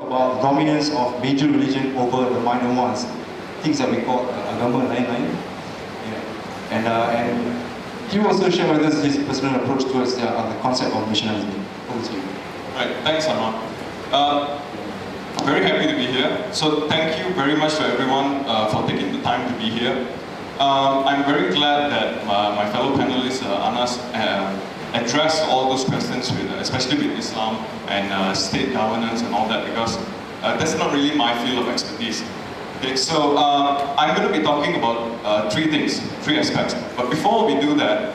About dominance of major religion over the minor ones, things that we call agama lain-lain. Yeah. And he also shared with us his personal approach towards the concept of missionality. Over to you. Right, thanks Ammar. Very happy to be here. So thank you very much to everyone for taking the time to be here. I'm very glad that my fellow panelists, Anas, addressed all those questions, especially with Islam and state governance and all that, because that's not really my field of expertise. Okay, so I'm going to be talking about three aspects. But before we do that,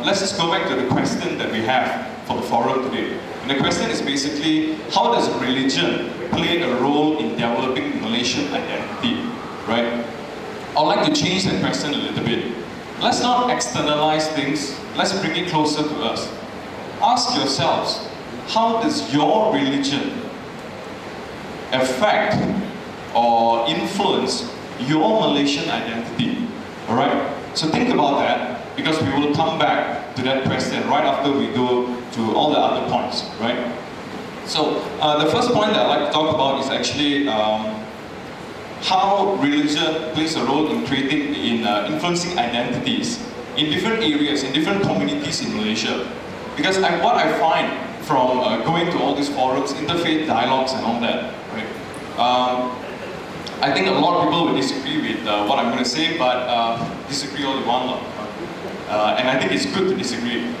let's just go back to the question that we have for the forum today. And the question is basically, how does religion play a role in developing Malaysian identity, right? I'd like to change that question a little bit. Let's not externalize things, let's bring it closer to us. Ask yourselves, how does your religion affect or influence your Malaysian identity? Alright? So think about that, because we will come back to that question right after we go to all the other points, right? So the first point that I'd like to talk about is actually how religion plays a role in influencing identities in different areas, in different communities in Malaysia. Because what I find from going to all these forums, interfaith dialogues and all that, right? I think a lot of people will disagree with what I'm going to say, but disagree all you want. And I think it's good to disagree.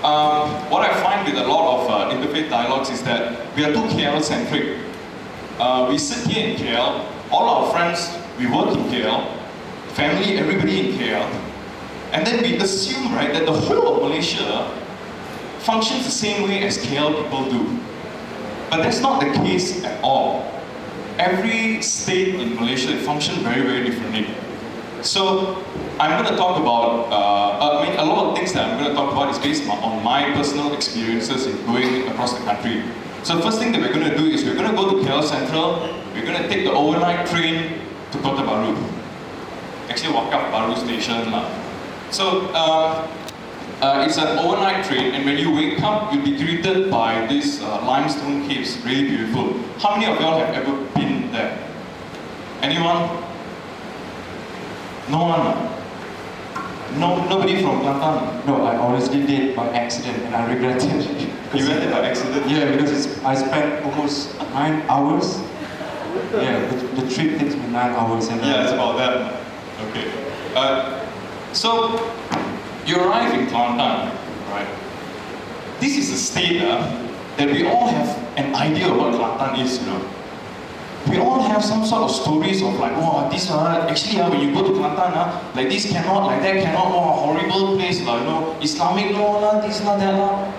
What I find with a lot of interfaith dialogues is that we are too KL-centric. We sit here in KL, all our friends, we work in KL, family, everybody in KL, and then we assume, right, that the whole of Malaysia functions the same way as KL people do. But that's not the case at all. Every state in Malaysia functions very, very differently. So I'm going to talk about, a lot of things that I'm going to talk about is based on my personal experiences in going across the country. So the first thing that we're going to do is we're going to go to KL Central, we're going to take the overnight train to Kota Baru. Actually, walk up Baru station. So it's an overnight train, and when you wake up, you'll be greeted by these limestone caves, really beautiful. How many of y'all have ever been there? Anyone? No one? No, nobody from Kelantan? No, I honestly did by accident, and I regret it. You went there by accident? Yeah, because I spent almost 9 hours. Yeah, the trip takes me 9 hours. And yeah, it's about that. Okay. So, you arrive in Kelantan, right? This is a state that we all have an idea of what Kelantan is, you know. We all have some sort of stories of like, oh, this actually when you go to Kelantan, like this cannot, like that cannot, oh, horrible place, you know, Islamic law, this, that.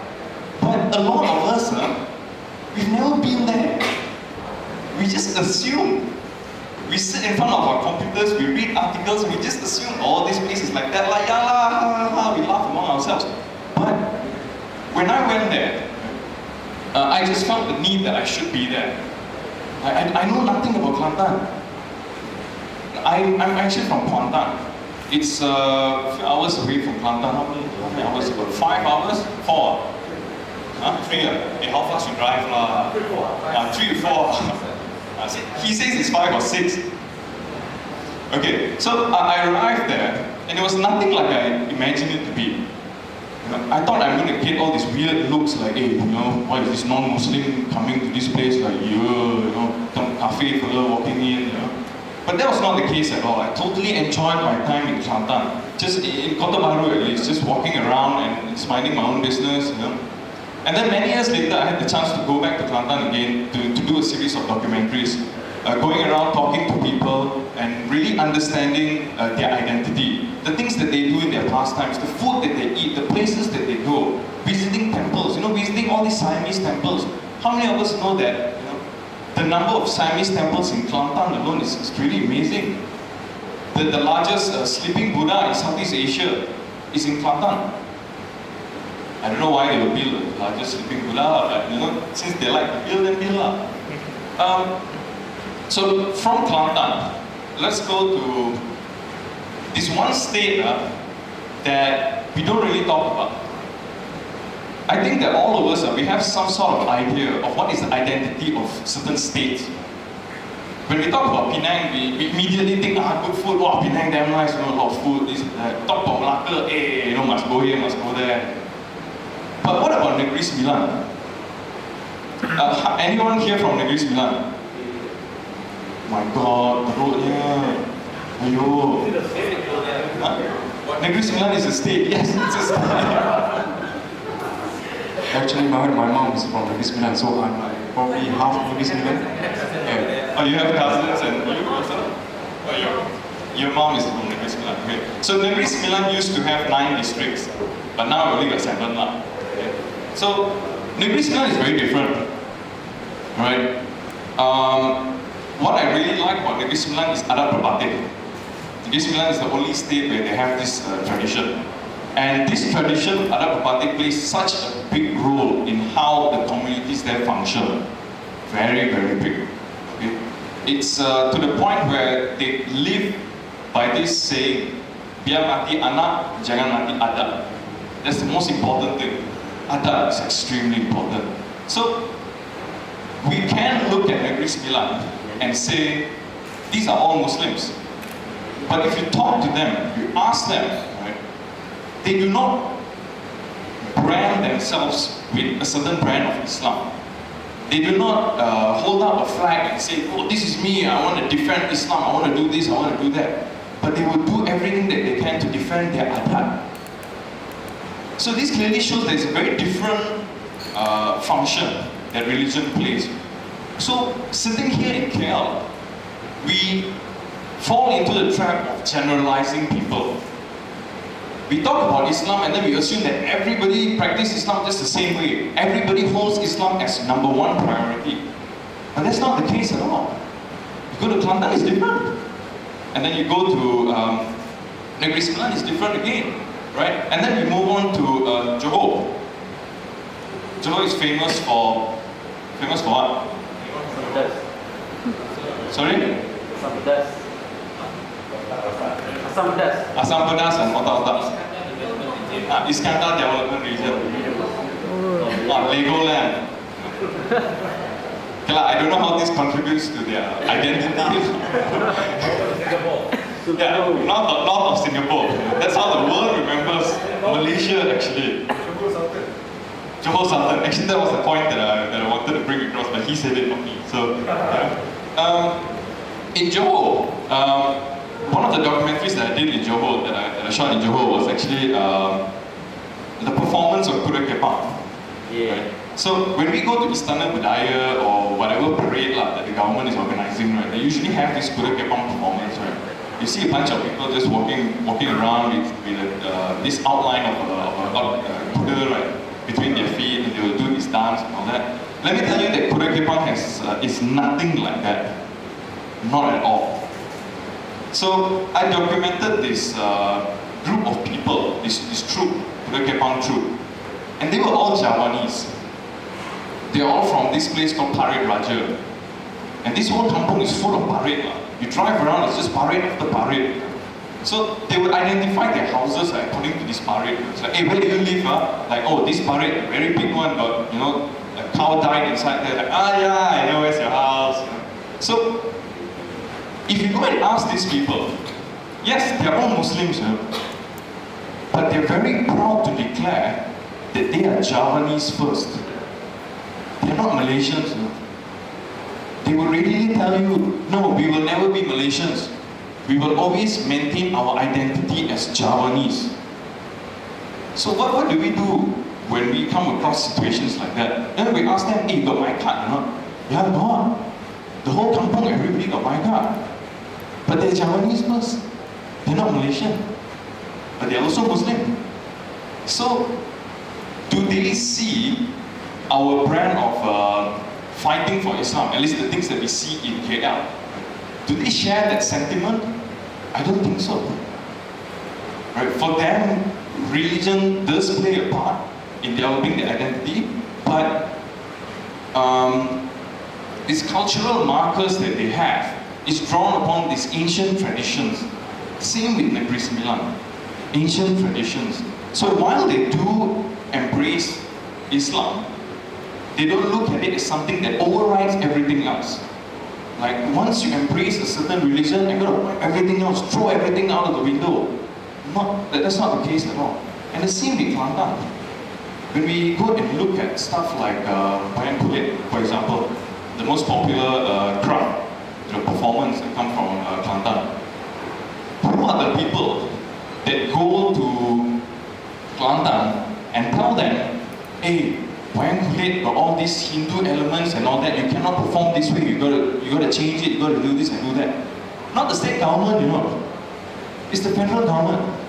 But a lot of us, we've never been there. We just assume. We sit in front of our computers, we read articles, and we just assume, oh, this place is like that, like, we laugh among ourselves. But when I went there, I just felt the need that I should be there. I know nothing about Kelantan. I'm actually from Kuantan. It's a few hours away from Kelantan. How many hours? About 5 hours? 4? 3? Hey, how fast you drive? 3 or 4. He says it's 5 or 6. Okay, so I arrived there, and it was nothing like I imagined it to be. I thought I'm going to get all these weird looks like, hey, you know, why is this non-Muslim coming to this place, like, you know, some cafe fella walking in, you know. But that was not the case at all. I totally enjoyed my time in Kelantan. Just in Kota Baru at least, just walking around and just minding my own business, you know. And then many years later, I had the chance to go back to Kelantan again to do a series of documentaries. Going around talking to people and really understanding their identity, the things that they do in their pastimes, the food that they eat, the places that they go, visiting temples, you know, visiting all these Siamese temples. How many of us know that, you know, the number of Siamese temples in Kelantan alone is pretty amazing. The largest sleeping Buddha in Southeast Asia is in Kelantan. I don't know why they would build the largest sleeping Buddha, but you know, since they like to build and build. So from Kelantan, let's go to this one state that we don't really talk about. I think that all of us, we have some sort of idea of what is the identity of certain states. When we talk about Penang, we immediately think, good food, wow, Penang damn nice, a lot of food, this, talk about Malacca, must go here, must go there. But what about Negeri Sembilan? Anyone here from Negeri Sembilan? My God, the road here. Ayo. Negeri Sembilan is a state. Yes, it's a state. Actually, my mom is from Negeri Sembilan, so I'm like probably half Negeri Sembilan. Yeah. Oh, you have cousins and you also? Oh, your mom is from Negeri Sembilan. Okay. So Negeri Sembilan used to have 9 districts, but now we only got 7 lah. Okay. So Negeri Sembilan is very different. Right? What I really like about Negeri Sembilan is adat berbatik. Negeri Sembilan is the only state where they have this tradition. And this tradition, adat berbatik, plays such a big role in how the communities there function. Very, very big. Okay? It's to the point where they live by this saying, biar mati anak, jangan mati adat. That's the most important thing. Adat is extremely important. So, we can look at Negeri Sembilan and say, these are all Muslims. But if you talk to them, you ask them, right, they do not brand themselves with a certain brand of Islam. They do not hold up a flag and say, oh, this is me, I want to defend Islam, I want to do this, I want to do that. But they will do everything that they can to defend their adat. So this clearly shows there's a very different function that religion plays. So, sitting here in KL, we fall into the trap of generalizing people. We talk about Islam and then we assume that everybody practices Islam just the same way. Everybody holds Islam as number 1 priority. But that's not the case at all. You go to Kelantan, it's different. And then you go to Negeri Sembilan, it's different again. Right? And then we move on to Johor. Johor is famous for what? Sorry? Asam pedas and otak-otak. Iskandar Development Region. Legoland. Okay, I don't know how this contributes to their identity. Yeah, north of Singapore. That's how the world remembers Malaysia actually. Johor Sultan. Actually, that was the point that I wanted to bring across, but he said it, not me. So, yeah. In Johor, one of the documentaries that I did in Johor, that I shot in Johor, was actually the performance of Kuda Kepang. Yeah. Right? So when we go to Istana Budaya or whatever parade that the government is organizing, right, they usually have this Kuda Kepang performance, right? You see a bunch of people just walking around with this outline of a kuda, right, between their feet, and they will do this dance and all that. Let me tell you that Kuda Kepang is nothing like that. Not at all. So I documented this group of people, this troupe, Kuda Kepang troupe, and they were all Javanese. They're all from this place called Parade Raja. And this whole kampung is full of parade. You drive around, it's just parade after parade. So they would identify their houses according to this parade. It's like, hey, where do you live? Like, oh, this parade, a very big one, got, a cow died inside there. Like, yeah, I know where's your house. So, if you go and ask these people, yes, they're all Muslims, but they're very proud to declare that they are Javanese first. They're not Malaysians. They will readily tell you, no, we will never be Malaysians. We will always maintain our identity as Javanese. So what do we do when we come across situations like that? Then we ask them, hey, you got my card or not? Yeah, got. The whole kampung, everybody got my card. But they're Javanese first. They're not Malaysian. But they're also Muslim. So, do they see our brand of fighting for Islam, at least the things that we see in KL, do they share that sentiment? I don't think so. Right? For them, religion does play a part in developing their identity, but these cultural markers that they have is drawn upon these ancient traditions. Same with Negeri Sembilan. Ancient traditions. So while they do embrace Islam, they don't look at it as something that overrides everything else. Like once you embrace a certain religion, you're gonna wipe everything else, throw everything out of the window. That's not the case at all. And the same with Kelantan. When we go and look at stuff like Wayang Kulit, for example, the most popular craft, performance that come from Kelantan. Who are the people that go to Kelantan and tell them, hey, Wayang Kulit got all these Hindu elements and all that, you cannot perform this way, you gotta change it, you gotta do this and do that. Not the state government, you know. It's the federal government.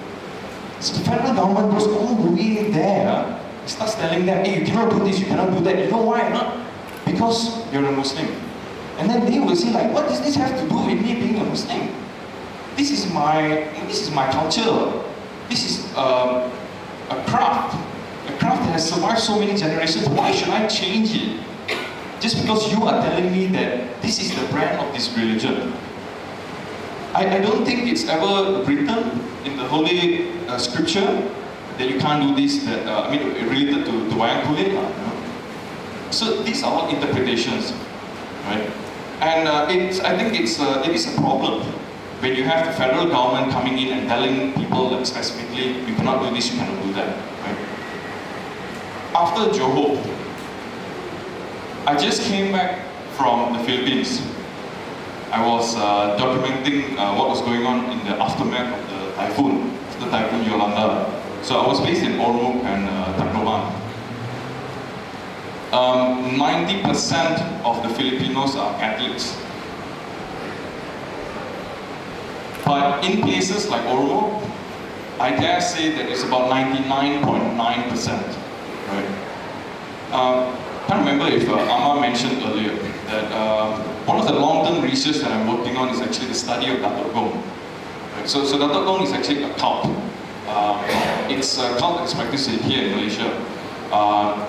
So the federal government goes all the way there, starts telling them, hey, you cannot do this, you cannot do that. You know why not? Because you're a Muslim. And then they will say like, what does this have to do with me being a Muslim? This is my culture. This is a craft that has survived so many generations. Why should I change it? Just because you are telling me that this is the brand of this religion. I don't think it's ever written in the Holy Scripture that you can't do this, related to Wayang Kulit. You know? So these are all interpretations, right? And I think it is a problem when you have the federal government coming in and telling people that specifically, you cannot do this, you cannot do that, right? After Johor, I just came back from the Philippines. I was documenting what was going on in the aftermath of the Typhoon Yolanda. So I was based in Ormoc and Tacloban. 90% of the Filipinos are Catholics. But in places like Ormoc, I dare say that it's about 99.9%. Right? I can't remember if Ammar mentioned earlier that one of the long-term research that I'm working on is actually the study of Datuk Gong. Right? So Datuk Gong is actually a cult. It's a cult that's practiced here in Malaysia.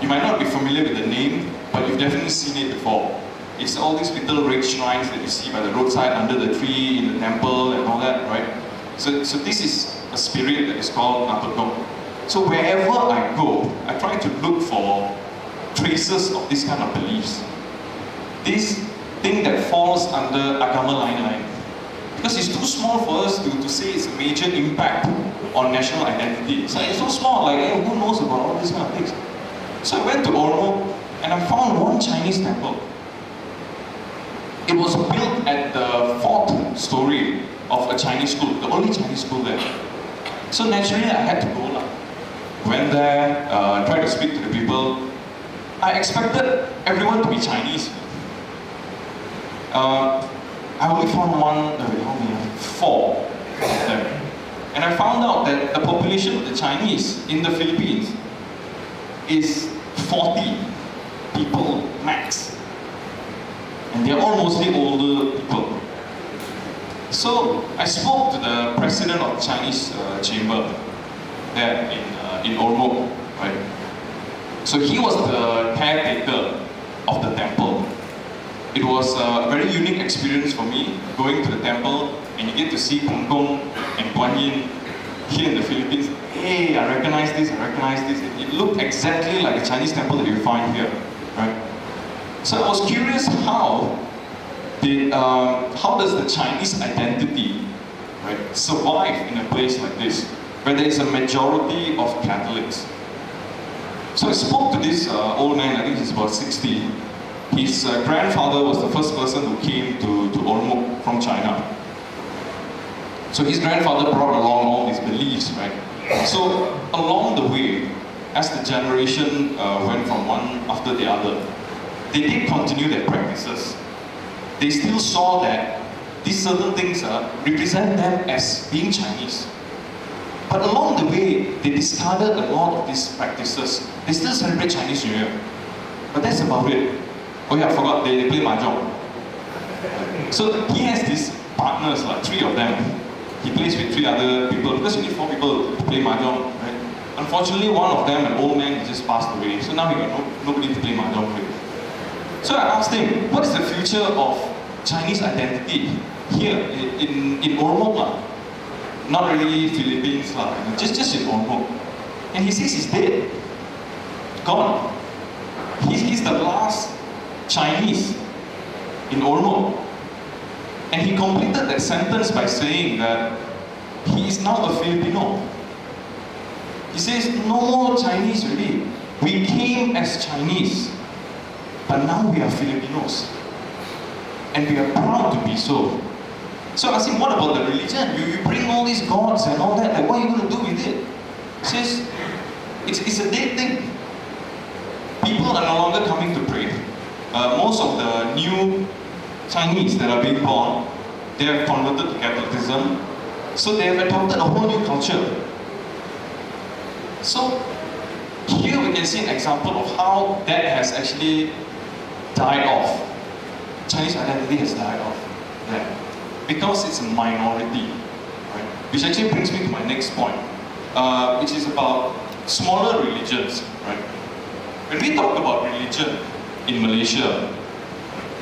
You might not be familiar with the name, but you've definitely seen it before. It's all these little red shrines that you see by the roadside, under the tree, in the temple, and all that, right? So this is a spirit that is called Datuk Gong. So wherever I go, I try to look for traces of this kind of beliefs. This thing that falls under agama lain-lain. Because it's too small for us to say it's a major impact on national identity. It's so small, like, hey, who knows about all these kind of things? So I went to Ormoc and I found one Chinese temple. It was built at the 4th story of a Chinese school, the only Chinese school there. So naturally I had to go. Went there, tried to speak to the people. I expected everyone to be Chinese. I only found four of them. And I found out that the population of the Chinese in the Philippines is 40 people max. And they're all mostly older people. So I spoke to the president of the Chinese chamber there in Ormoc, right? So he was the caretaker of the temple. It was a very unique experience for me, going to the temple and you get to see Kung Kong and Guan Yin here in the Philippines. Hey, I recognize this, I recognize this. It looked exactly like a Chinese temple that you find here, right? So I was curious how does the Chinese identity, right, survive in a place like this, where there is a majority of Catholics. So I spoke to this old man, I think he's about 60. His grandfather was the first person who came to Ormoc from China. So his grandfather brought along all these beliefs, right? So along the way, as the generation went from one after the other, they did continue their practices. They still saw that these certain things represent them as being Chinese. But along the way, they discarded a lot of these practices. They still celebrate Chinese New Year. But that's about it. Oh yeah, I forgot, they play mahjong. So he has these partners, like 3 of them. He plays with 3 other people, because you need 4 people to play mahjong, right? Unfortunately, one of them, an old man, he just passed away. So now he got nobody to play mahjong with. So I asked him, what is the future of Chinese identity here in Ormoc? Not really Philippines, just in Ormoc. And he says he's dead. Gone. He's the last Chinese in Ormo. And he completed that sentence by saying that he is now a Filipino. He says, no more Chinese really. We came as Chinese, but now we are Filipinos. And we are proud to be so. So I asked him, what about the religion? You bring all these gods and all that, like what are you going to do with it? He says, it's a dead thing. People are no longer coming to pray. Most of the new Chinese that are being born, they have converted to Catholicism, so they have adopted a whole new culture. So here we can see an example of how that has actually died off. Chinese identity has died off. Yeah. Because it's a minority. Right? Which actually brings me to my next point, which is about smaller religions. Right? When we talk about religion in Malaysia,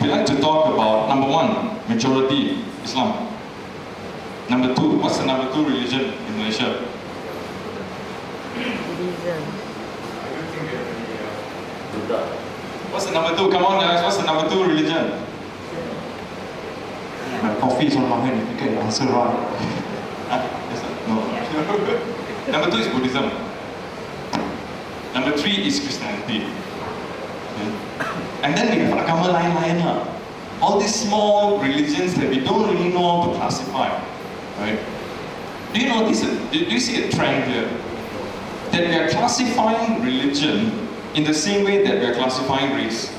we like to talk about, number one, majority, Islam. Number two, what's the number two religion in Malaysia? Buddhism. What's the number two? Come on guys, what's the number two religion? My coffee is on my hand if you get the answer right. Yes, sir? No. Number two is Buddhism. Number three is Christianity. Okay. And then we have agama lain-lain lah. All these small religions that we don't really know how to classify. Right? Do you notice do you see a trend here? That we are classifying religion in the same way that we are classifying race.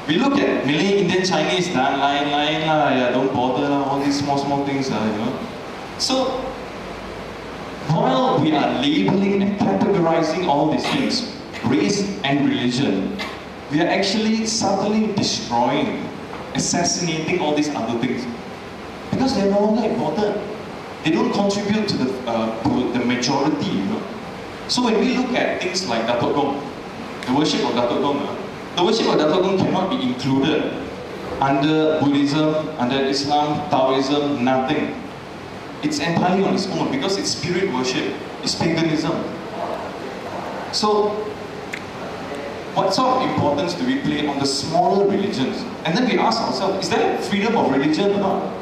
We look at Malay, Indian, Chinese, lain lah, yeah, don't bother lah, all these small things lah, you know. So, while we are labeling and categorizing all these things, race and religion, we are actually subtly destroying, assassinating all these other things. Because they're no longer important. They don't contribute to the majority, you know. So when we look at things like Datuk Gong, the worship of Datuk Gong, the worship of Datuk Gong cannot be included under Buddhism, under Islam, Taoism, nothing. It's entirely on its own because it's spirit worship, it's paganism. So, what sort of importance do we play on the smaller religions? And then we ask ourselves, is there freedom of religion or not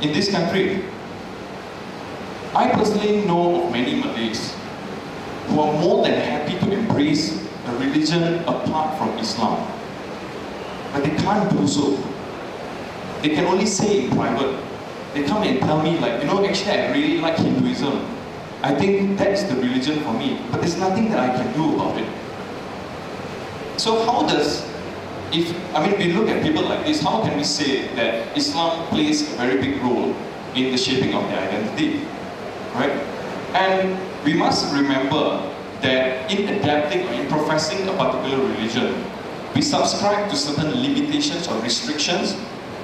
in this country? I personally know of many Malays who are more than happy to embrace a religion apart from Islam. But they can't do so. They can only say in private. They come and tell me like, you know, actually I really like Hinduism. I think that's the religion for me. But there's nothing that I can do about it. So how does, we look at people like this, how can we say that Islam plays a very big role in the shaping of their identity? Right? And we must remember that in adapting or in professing a particular religion, we subscribe to certain limitations or restrictions,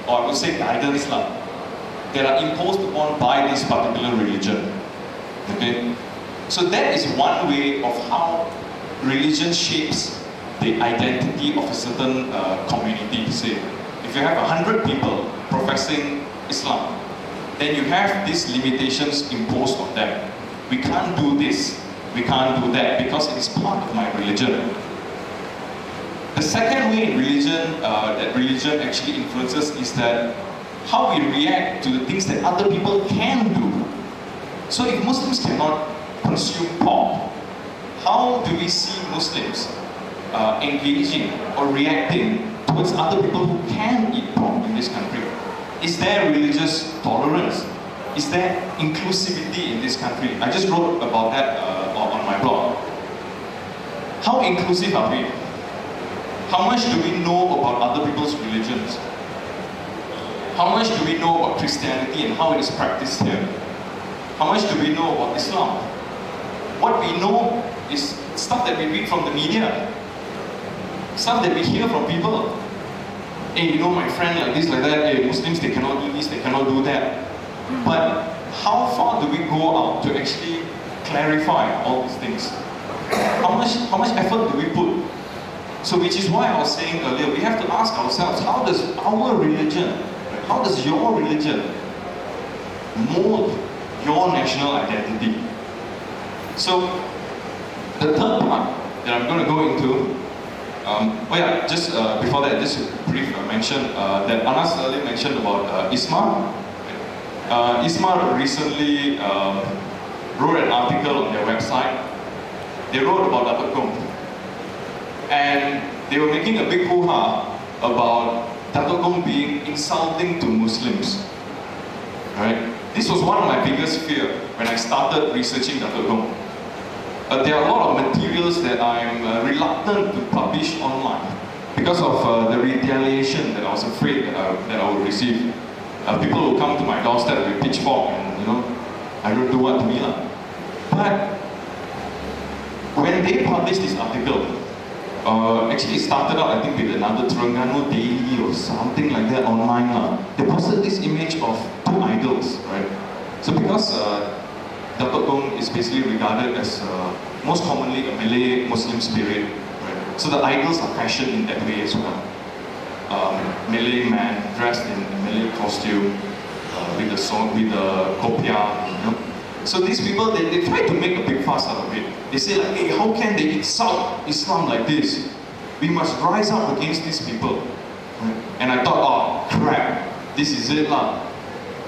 or I would say guidance that are imposed upon by this particular religion. Okay? So that is one way of how religion shapes the identity of a certain community. Say, if you have 100 people professing Islam, then you have these limitations imposed on them. We can't do this, we can't do that, because it is part of my religion. The second way that religion actually influences is that how we react to the things that other people can do. So if Muslims cannot consume pork, how do we see Muslims engaging or reacting towards other people who can eat pork in this country? Is there religious tolerance? Is there inclusivity in this country? I just wrote about that on my blog. How inclusive are we? How much do we know about other people's religions? How much do we know about Christianity and how it is practiced here? How much do we know about Islam? What we know is stuff that we read from the media, stuff that we hear from people. Hey, you know, my friend like this, like that, hey, Muslims, they cannot do this, they cannot do that. But how far do we go out to actually clarify all these things? How much effort do we put? So which is why I was saying earlier, we have to ask ourselves, how does our religion, how does your religion mold your national identity? So the third part that I'm going to go into Oh yeah, just before that, just a brief mention that Anas earlier mentioned about ISMA. ISMA recently wrote an article on their website. They wrote about Datuk Gong. And they were making a big hoo-ha about Datuk Gong being insulting to Muslims. Right? This was one of my biggest fears when I started researching Datuk Gong. There are a lot of materials that I'm reluctant to publish online because of the retaliation that I was afraid that I would receive. People will come to my doorstep with pitchfork and I don't do what to me lah. But when they published this article, actually it started out I think with another Terengganu Daily or something like that online lah. They posted this image of two idols, right? So because Datuk Gong is basically regarded as most commonly a Malay Muslim spirit, right? So the idols are fashioned in that way as well. Malay man dressed in a Malay costume with the kopiah, So these people, they try to make a big fuss out of it. They say like, hey, how can they insult Islam like this? We must rise up against these people. Right? And I thought, oh crap, this is it lah.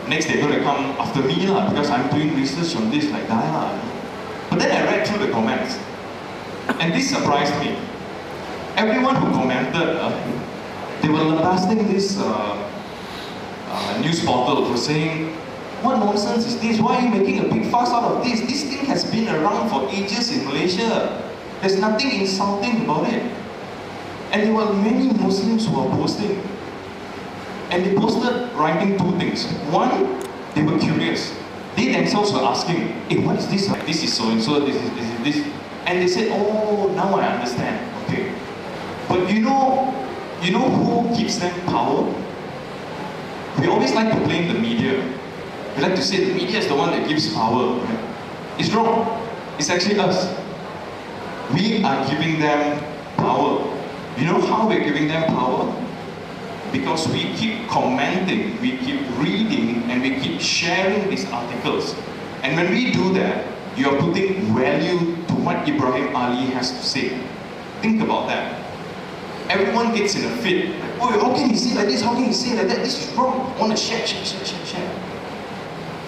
Next they're going to come after me lah, because I'm doing research on this like that lah. But then I read through the comments, and this surprised me. Everyone who commented, they were lambasting this news portal for saying, what nonsense is this? Why are you making a big fuss out of this? This thing has been around for ages in Malaysia. There's nothing insulting about it. And there were many Muslims who were posting. And they posted writing two things. One, they were curious. They themselves were asking, hey, what is this? This is so and so, this is this. And they said, oh, now I understand. Okay. But you know who gives them power? We always like to blame the media. We like to say the media is the one that gives power. Right? It's wrong. It's actually us. We are giving them power. You know how we're giving them power? Because we keep commenting, we keep reading, and we keep sharing these articles. And when we do that, you are putting value to what Ibrahim Ali has to say. Think about that. Everyone gets in a fit. Like, oh, how can you say like this? How can you say like that? This is wrong. I want to share.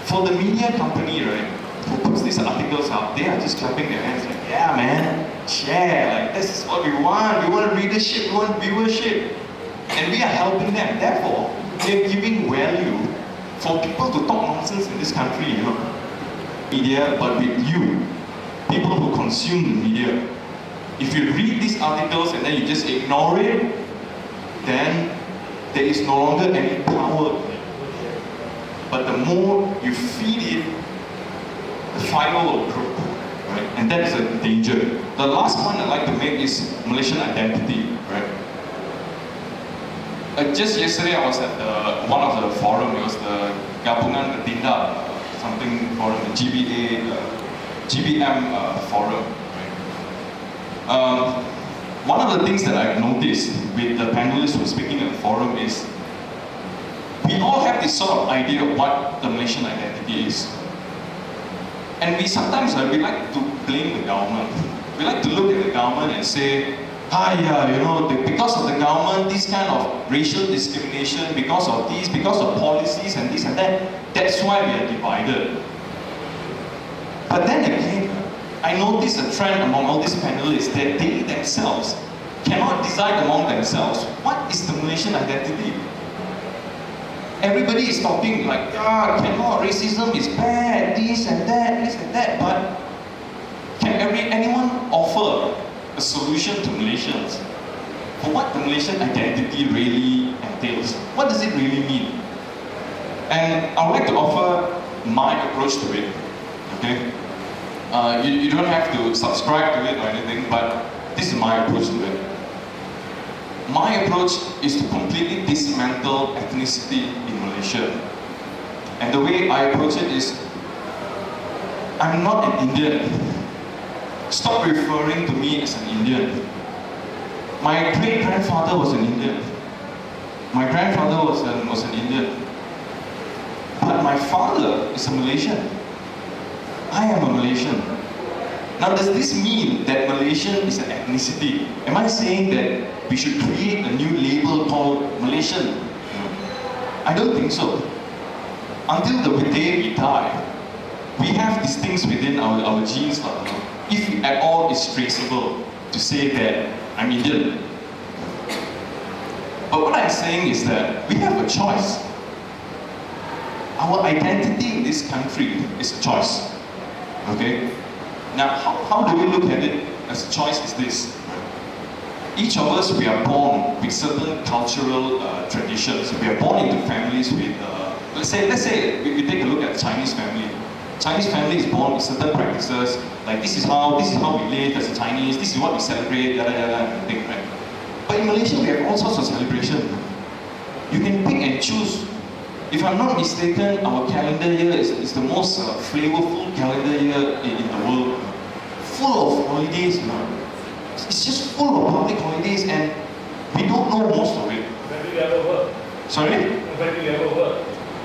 For the media company, right, who puts these articles up, they are just clapping their hands like, yeah, man, share. Like, this is what we want. We want readership, we want viewership. And we are helping them. Therefore, they're giving value for people to talk nonsense in this country, Media, but with you, people who consume the media. If you read these articles and then you just ignore it, then there is no longer any power. But the more you feed it, the fire will grow, right? And that is a danger. The last point I'd like to make is Malaysian identity, right? Just yesterday I was at one of the forum. It was the Gabungan Betinda something forum, the GBM forum. Right? One of the things that I've noticed with the panelists who are speaking at the forum is we all have this sort of idea of what the Malaysian identity is. And we sometimes we like to blame the government. We like to look at the government and say, because of the government, this kind of racial discrimination, because of this, because of policies and this and that, that's why we are divided. But then again, I notice a trend among all these panelists that they themselves cannot decide among themselves what is the Malaysian identity. Everybody is talking like, cannot, racism is bad, this and that, but can anyone offer a solution to Malaysians for what the Malaysian identity really entails? What does it really mean? And I would like to offer my approach to it, okay? You don't have to subscribe to it or anything, but this is my approach to it. My approach is to completely dismantle ethnicity in Malaysia. And the way I approach it is, I'm not an Indian. Stop referring to me as an Indian. My great-grandfather was an Indian. My grandfather was an Indian. But my father is a Malaysian. I am a Malaysian. Now, does this mean that Malaysian is an ethnicity? Am I saying that we should create a new label called Malaysian? I don't think so. Until the day we die, we have these things within our genes, if at all it's traceable, to say that I'm Indian. But what I'm saying is that we have a choice. Our identity in this country is a choice. Okay? Now, how do we look at it as a choice is this? Each of us, we are born with certain cultural traditions. We are born into families with, let's say we take a look at the Chinese family. Chinese family is born with certain practices, like this is how we live as a Chinese, this is what we celebrate, yada yada, and everything, right? But in Malaysia, we have all sorts of celebration. You can pick and choose. If I'm not mistaken, our calendar year is the most flavorful calendar year in the world. Full of holidays, It's just full of public holidays, and we don't know most of it. When do you ever work? Sorry? When do you ever work?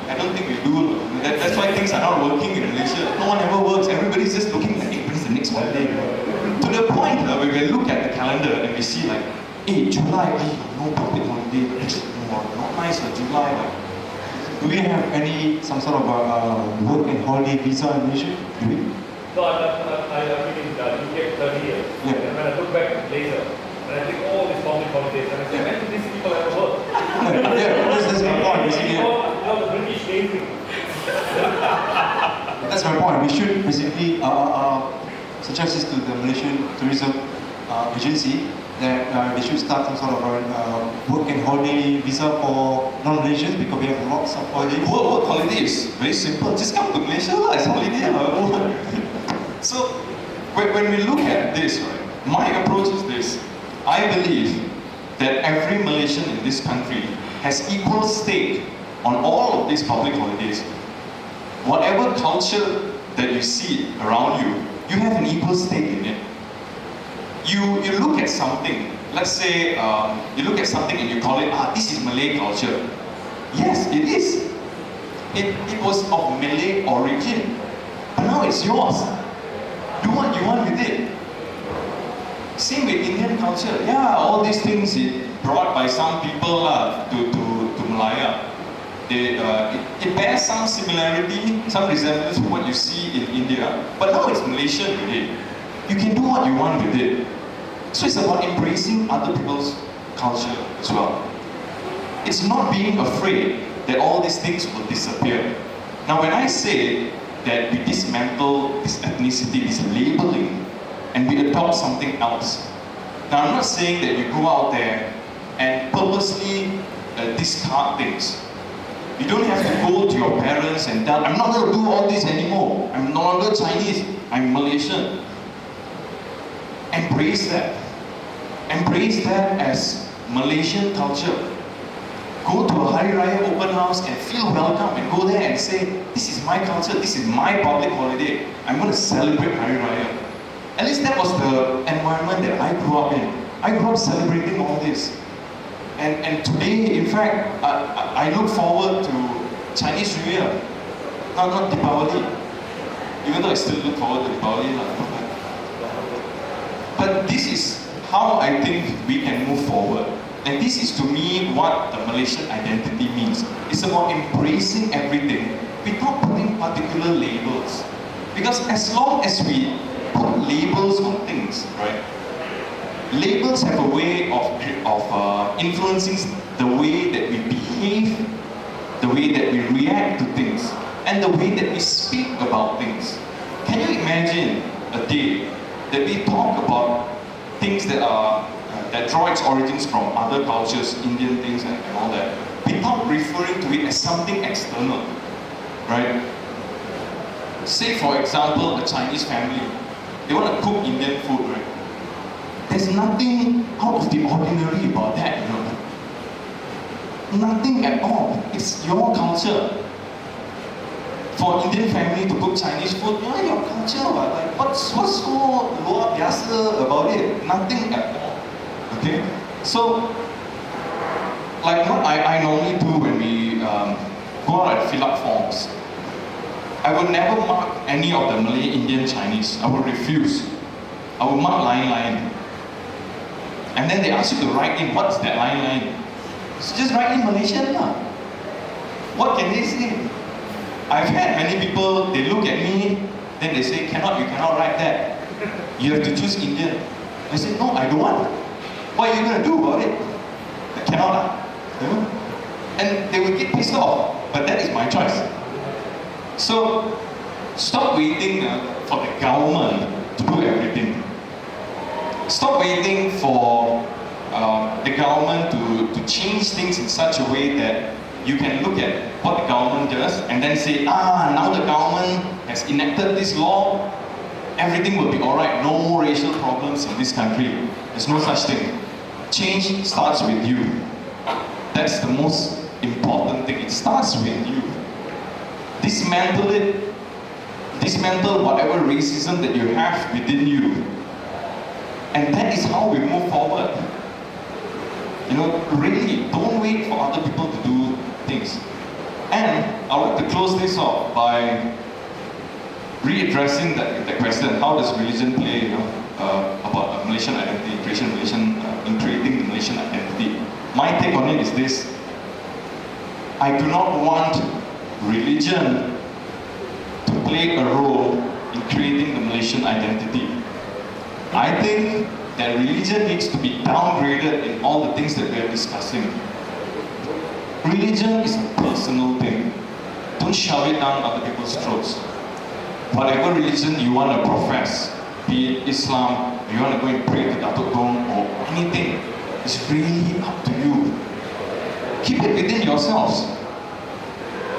I don't think we do. That's why things are not working in Malaysia. No one ever works. Everybody's just looking like, hey, when's the next holiday? To the point where we look at the calendar and we see like, hey, July, no public holiday. No, not nice, July. Do we have some sort of work and holiday visa in Malaysia? Do we? No, I've been in the UK 30 years. Yeah. And when I look back later, and I think all these public holidays, and I say, when do these people ever work? Yeah, that's my point. Basically, The British lazy. that's my point. We should basically suggest this to the Malaysian Tourism Agency that they should start some sort of work and holiday visa for non-Malaysians because we have lots of holidays. Work holiday is very simple. Just come to Malaysia, it's holiday. So, when we look at this, right, my approach is this. I believe that every Malaysian in this country has equal stake on all of these public holidays. Whatever culture that you see around you, you have an equal stake in it. You look at something, let's say you look at something and you call it, this is Malay culture. Yes, it is. It was of Malay origin, but now it's yours. Do what you want with it. Same with Indian culture. Yeah, all these things brought by some people to Malaya. It bears some similarity, some resemblance to what you see in India, but now it's Malaysian with it. You can do what you want with it. So it's about embracing other people's culture as well. It's not being afraid that all these things will disappear. Now when I say that we dismantle this ethnicity, this labeling, and we adopt something else. Now I'm not saying that you go out there and purposely discard things. You don't have to go to your parents and tell, I'm not going to do all this anymore. I'm no longer Chinese, I'm Malaysian. Embrace that. Embrace that as Malaysian culture. Go to a Hari Raya open house and feel welcome and go there and say, this is my culture, this is my public holiday. I'm going to celebrate Hari Raya. At least that was the environment that I grew up in. I grew up celebrating all this. And today, in fact, I look forward to Chinese New Year. Not Deepavali. Even though I still look forward to Deepavali. But this is how I think we can move forward. And this is to me what the Malaysian identity means. It's about embracing everything without putting particular labels. Because as long as we put labels on things, right? Labels have a way of influencing the way that we behave, the way that we react to things, and the way that we speak about things. Can you imagine a day that we talk about things that draw its origins from other cultures, Indian things and all that, without referring to it as something external, right? Say for example, a Chinese family, they want to cook Indian food, right? There's nothing out of the ordinary about that, you know. Nothing at all. It's your culture. For Indian family to cook Chinese food, yeah, your culture, but like what's so luar biasa about it? Nothing at all. Okay? So, like what I normally do when we go out and fill up forms, I would never mark any of the Malay, Indian, Chinese. I would refuse. I will mark line. And then they ask you to write in, what's that line? So just write in Malaysian lah. What can they say? I've had many people, they look at me, then they say, you cannot write that. You have to choose Indian. I say, no, I don't want. What are you going to do about it? I cannot lah. You know? And they will get pissed off, but that is my choice. So, stop waiting for the government to do everything. Stop waiting for the government to change things in such a way that you can look at what the government does and then say, now the government has enacted this law, everything will be alright, no more racial problems in this country. There's no such thing. Change starts with you. That's the most important thing. It starts with you. Dismantle it. Dismantle whatever racism that you have within you. And that is how we move forward. You know, really, don't wait for other people to do things. And I would like to close this off by readdressing the question, how does religion play, about Malaysian identity, in creating the Malaysian identity. My take on it is this: I do not want religion to play a role in creating the Malaysian identity. I think that religion needs to be downgraded in all the things that we are discussing. Religion is a personal thing. Don't shove it down other people's throats. Whatever religion you want to profess, be it Islam, you want to go and pray to Datuk Gong or anything, it's really up to you. Keep it within yourselves.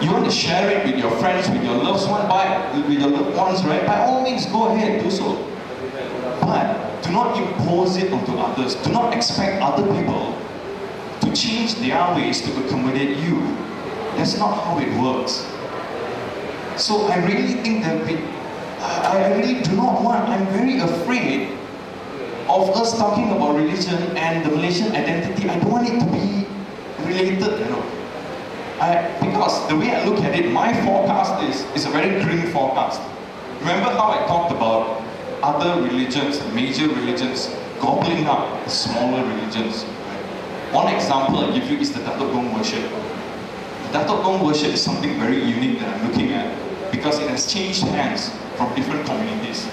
You want to share it with your friends, with your loved ones, right? By all means, go ahead, do so. But do not impose it onto others. Do not expect other people to change their ways to accommodate you. That's not how it works. So I really think that I really do not want, I'm very afraid of us talking about religion and the Malaysian identity. I don't want it to be related, you know. Because the way I look at it, my forecast is a very grim forecast. Remember how I talked about other religions, major religions, gobbling up the smaller religions? One example I give you is the Datuk Gong worship. The Datuk Gong worship is something very unique that I'm looking at because it has changed hands from different communities.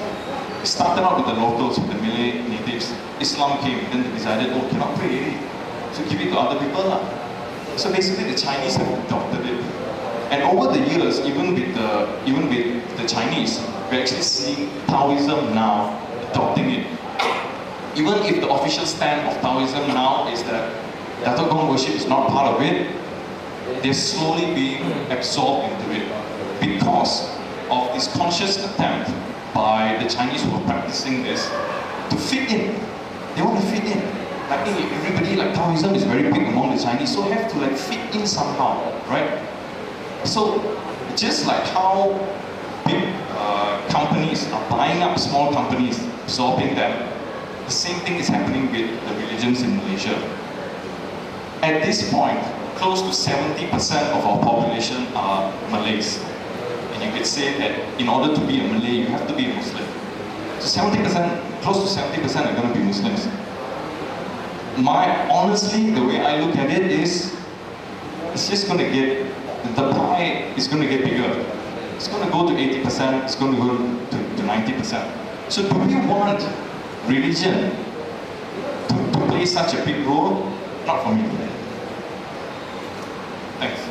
It started out with the locals, with the Malay natives. Islam came, then they decided, cannot pray, so give it to other people lah. So basically the Chinese have adopted it. And over the years, even with the Chinese, we're actually seeing Taoism now adopting it. Even if the official stand of Taoism now is that Datuk Gong worship is not part of it, they're slowly being absorbed into it because of this conscious attempt by the Chinese who are practicing this to fit in. They want to fit in. Like everybody, like Taoism is very big among the Chinese, so have to like fit in somehow, right? So just like how big companies are buying up small companies, absorbing them, the same thing is happening with the religions in Malaysia. At this point, close to 70% of our population are Malays. And you could say that in order to be a Malay, you have to be a Muslim. So 70%, close to 70% are going to be Muslims. Honestly, the way I look at it is, it's just going to get, the pie is going to get bigger. It's going to go to 80%, it's going to go to 90%. So do we want religion to play such a big role? Not for me. Thanks.